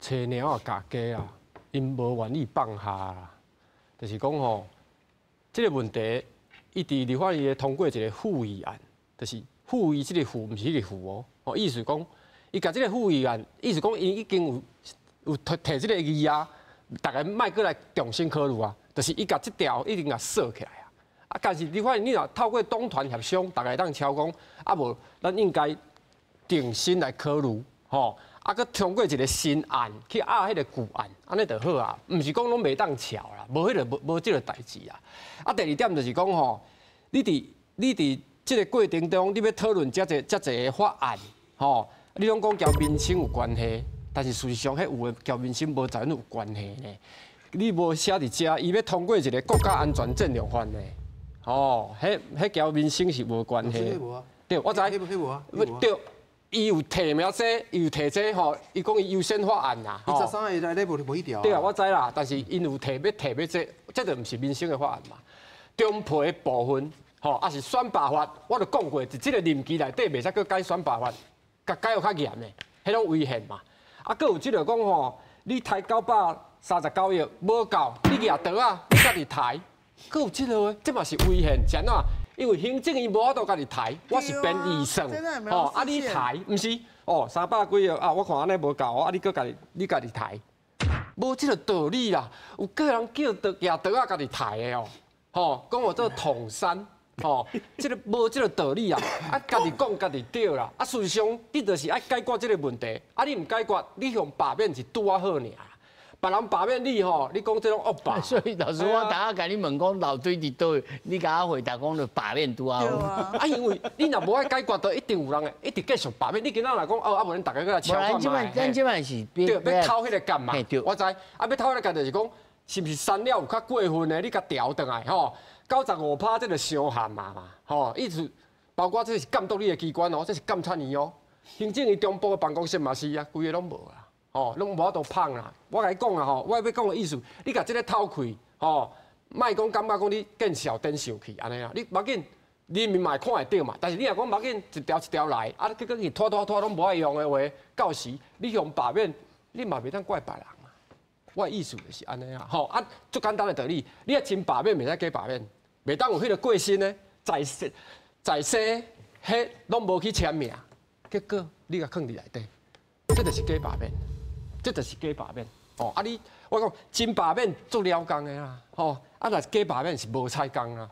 青鸟啊，家家啊，因无愿意放下啦。就是讲吼，这个问题一直立法院通过一个复议案，就是复议这个复，不是迄个复哦。哦，意思讲，伊甲这个复议案，意思讲因已经有提这个议啊，大家莫过来重新考虑啊。就是伊甲这条已经甲锁起来啊。啊，但是立法院你若透过党团协商，大家当超讲，啊无咱应该重新来考虑，吼。啊，佮通过一个新案去压迄个旧案，安尼就好啊。毋是讲拢袂当桥啦，无迄个无即个代志啊。啊，第二点就是讲吼，你伫即个过程中，你要讨论遮侪个法案，吼，你拢讲交民生有关系，但是事实上，迄有诶交民生无才有关系呢。你无写伫遮，伊要通过一个国家安全阵容法呢，哦，迄交民生是无关系。对，我知。对。伊有提名这，伊有提这吼，伊讲伊优先法案啦。伊13个内底无一条。对啊，我知啦，但是因有要提这就毋是民生的法案嘛。中培的部分，吼，啊是选罢法，我就讲过，伫即个任期内底袂使去改选罢法，改有较严的，迄种违宪嘛。啊，佫有即个讲吼，你抬939亿无够，你举刀啊，你家己抬，佫有即个，这嘛是违宪，怎啊？因为行政伊无法度家己抬，我是编预算，哦，啊你抬，毋是，哦300几个啊，我看安尼无够，啊你家己抬，无即个道理啦。有个人叫举刀啊家己抬的哦，吼，讲我做统山，吼，即个无即个道理啊，啊家己讲家己对啦，啊事实上你就是爱解决即个问题，啊你毋解决，你用罢免是拄啊好尔。别人罢免你吼，你讲这种恶霸。所以老师，我大家甲你问讲老堆伫倒，你甲我回答讲就罢免拄啊好。啊，因为你若无爱解决，就一定有人会一直继续罢免。你今仔来讲哦，啊无恁大家过来敲看嘛。咱即摆是对，要偷迄个干嘛？我知，啊要偷迄个干就是讲，是不是删了有较过分的，你甲调转来吼，95%这个伤hạn嘛，吼，意思包括这是监督你的机关哦，这是监察院哦，行政院中部的办公室嘛是啊，规个拢无啦。哦，拢无法度胖啦！我甲你讲啊，吼，我要讲的意思，你甲即个偷开，吼，莫讲感觉讲你见笑顶受气安尼啦。你无要紧，人民嘛会看会到嘛。但是你若讲无要紧，一条一条来，啊，结果伊拖拢无爱用的话，到时你用罢免，你嘛袂当怪别人啊。我的意思就是安尼啊，吼啊，最简单的道理，你要真罢免，袂使假罢免，袂当有迄个过身呢，在世迄拢无去签名，结果你甲放伫内底，这就是假罢免。这就是假罢免，哦，啊我讲真罢免做了工的啦，吼，啊若假罢免是无采工啦。